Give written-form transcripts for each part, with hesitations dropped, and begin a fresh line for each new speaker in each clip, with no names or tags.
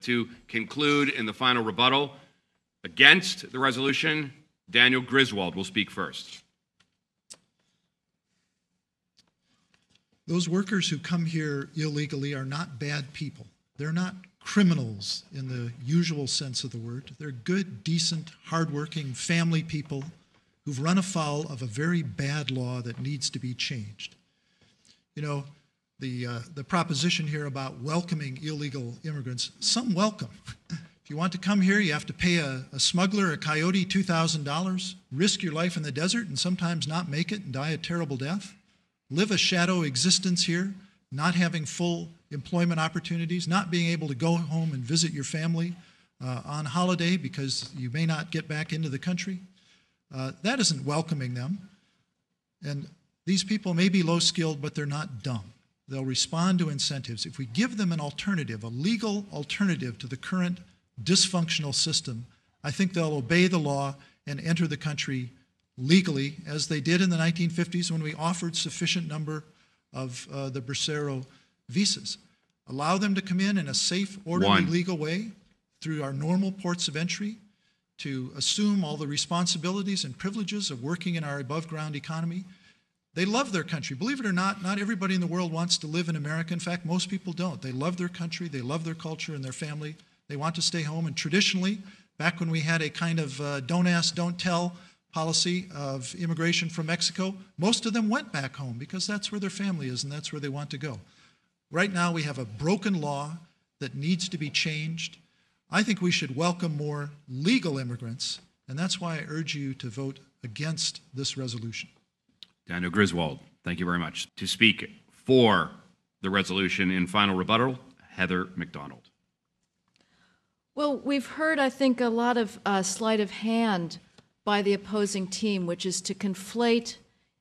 To conclude in the final rebuttal against the resolution, Daniel Griswold will speak first.
Those workers who come here illegally are not bad people. They're not criminals in the usual sense of the word. They're good, decent, hardworking family people who've run afoul of a very bad law that needs to be changed. You know, the proposition here about welcoming illegal immigrants, some welcome. If you want to come here, you have to pay a smuggler, a coyote, $2,000, risk your life in the desert and sometimes not make it and die a terrible death, live a shadow existence here, not having full employment opportunities, not being able to go home and visit your family on holiday because you may not get back into the country. That isn't welcoming them. And these people may be low-skilled, but they're not dumb. They'll respond to incentives. If we give them an alternative, a legal alternative to the current dysfunctional system, I think they'll obey the law and enter the country legally, as they did in the 1950s when we offered sufficient number of the Bracero visas. Allow them to come in a safe, orderly, legal way through our normal ports of entry to assume all the responsibilities and privileges of working in our above-ground economy. They love their country. Believe it or not everybody in the world wants to live in America. In fact, most people don't. They love their country, they love their culture and their family. They want to stay home. And traditionally, back when we had a kind of don't ask, don't tell policy of immigration from Mexico, most of them went back home because that's where their family is and that's where they want to go. Right now, we have a broken law that needs to be changed. I think we should welcome more legal immigrants, and that's why I urge you to vote against this resolution.
Daniel Griswold, thank you very much. To speak for the resolution in final rebuttal, Heather McDonald.
Well, we've heard, I think, a lot of sleight of hand by the opposing team, which is to conflate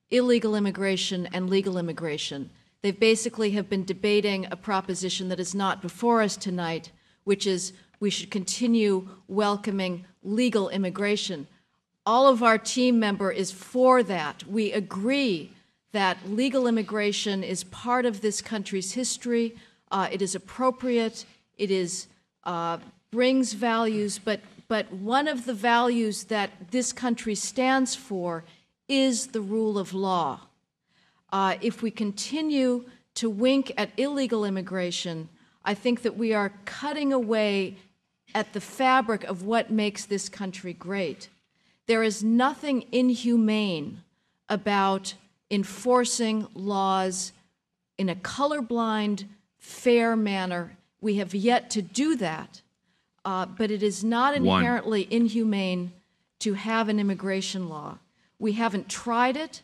illegal immigration and legal immigration. They basically have been debating a proposition that is not before us tonight, which is we should continue welcoming legal immigration. All of our team member is for that. We agree that legal immigration is part of this country's history. It is appropriate. It is brings values, but one of the values that this country stands for is the rule of law. If we continue to wink at illegal immigration, I think that we are cutting away at the fabric of what makes this country great. There is nothing inhumane about enforcing laws in a colorblind, fair manner. We have yet to do that, but it is not inherently inhumane to have an immigration law. We haven't tried it.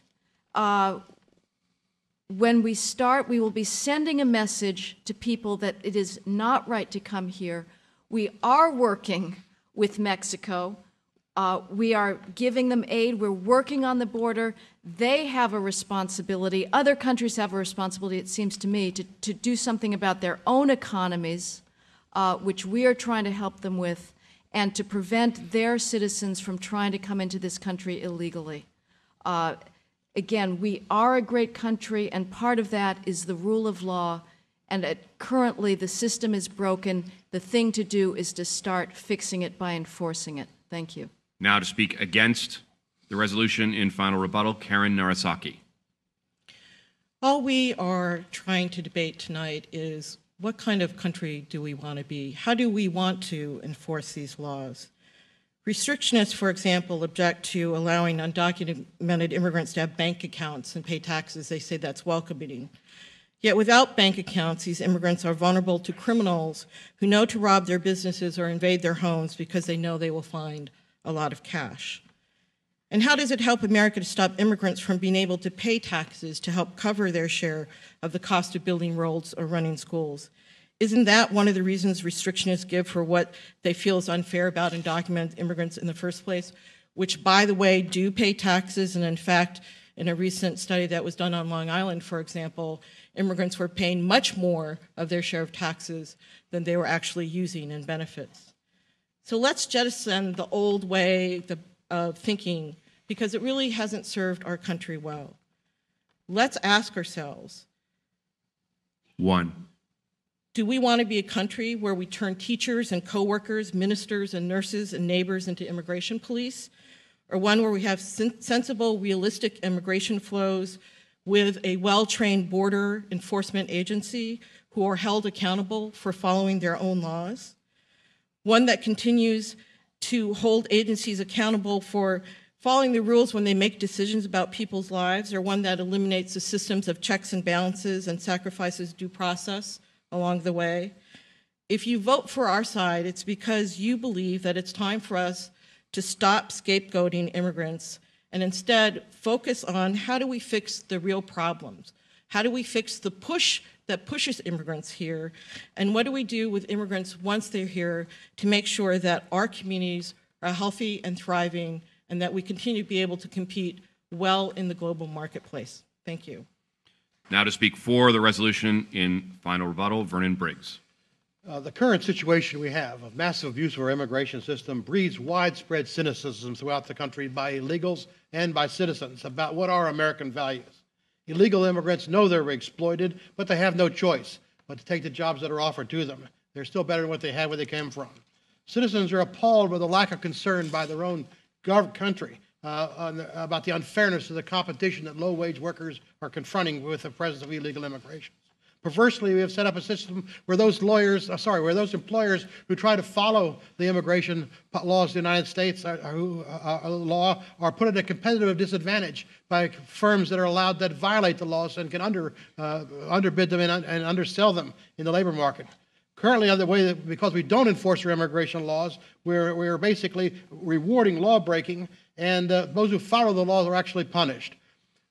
When we start, we will be sending a message to people that it is not right to come here. We are working with Mexico. We are giving them aid. We're working on the border. They have a responsibility. Other countries have a responsibility, it seems to me, to do something about their own economies, which we are trying to help them with, and to prevent their citizens from trying to come into this country illegally. Again, we are a great country, and part of that is the rule of law, and currently the system is broken. The thing to do is to start fixing it by enforcing it. Thank you.
Now to speak against the resolution in final rebuttal, Karen Narasaki.
All we are trying to debate tonight is what kind of country do we want to be? How do we want to enforce these laws? Restrictionists, for example, object to allowing undocumented immigrants to have bank accounts and pay taxes. They say that's welcoming. Yet without bank accounts, these immigrants are vulnerable to criminals who know to rob their businesses or invade their homes because they know they will find a lot of cash. And how does it help America to stop immigrants from being able to pay taxes to help cover their share of the cost of building roads or running schools? Isn't that one of the reasons restrictionists give for what they feel is unfair about undocumented immigrants in the first place, which, by the way, do pay taxes? And in fact, in a recent study that was done on Long Island, for example, immigrants were paying much more of their share of taxes than they were actually using in benefits. So let's jettison the old way of thinking, because it really hasn't served our country well. Let's ask ourselves, Do we want to be a country where we turn teachers and coworkers, ministers and nurses and neighbors into immigration police? Or one where we have sensible, realistic immigration flows with a well-trained border enforcement agency who are held accountable for following their own laws? One that continues to hold agencies accountable for following the rules when they make decisions about people's lives, or one that eliminates the systems of checks and balances and sacrifices due process along the way? If you vote for our side, it's because you believe that it's time for us to stop scapegoating immigrants and instead focus on how do we fix the real problems? How do we fix the push that pushes immigrants here? And what do we do with immigrants once they're here to make sure that our communities are healthy and thriving and that we continue to be able to compete well in the global marketplace? Thank you.
Now to speak for the resolution in final rebuttal, Vernon Briggs.
The current situation we have of massive abuse of our immigration system breeds widespread cynicism throughout the country by illegals and by citizens about what are American values. Illegal immigrants know they're exploited, but they have no choice but to take the jobs that are offered to them. They're still better than what they had where they came from. Citizens are appalled by the lack of concern by their own country about the unfairness of the competition that low-wage workers are confronting with the presence of illegal immigration. Perversely, we have set up a system where those employers who try to follow the immigration laws of the United States law are put at a competitive disadvantage by firms that are allowed that violate the laws and can underbid them and undersell them in the labor market. Currently, because we don't enforce our immigration laws, we're basically rewarding law breaking, and those who follow the laws are actually punished.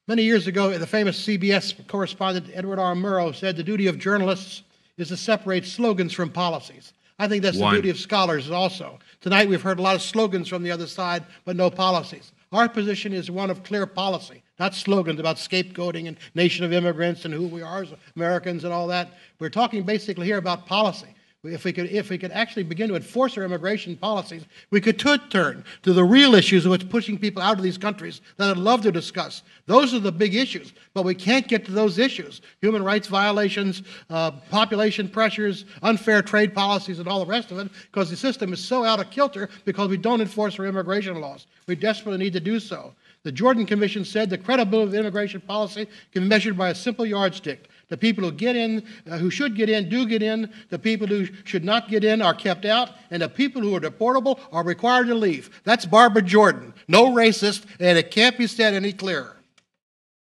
Many years ago, the famous CBS correspondent Edward R. Murrow said the duty of journalists is to separate slogans from policies. I think that's the duty of scholars also. Tonight we've heard a lot of slogans from the other side, but no policies. Our position is one of clear policy, not slogans about scapegoating and nation of immigrants and who we are as Americans and all that. We're talking basically here about policy. If we could actually begin to enforce our immigration policies, we could turn to the real issues of what's pushing people out of these countries that I'd love to discuss. Those are the big issues, but we can't get to those issues. Human rights violations, population pressures, unfair trade policies, and all the rest of it, because the system is so out of kilter because we don't enforce our immigration laws. We desperately need to do so. The Jordan Commission said the credibility of immigration policy can be measured by a simple yardstick. The people who get in, who should get in, do get in. The people who should not get in are kept out. And the people who are deportable are required to leave. That's Barbara Jordan. No racist, and it can't be said any clearer.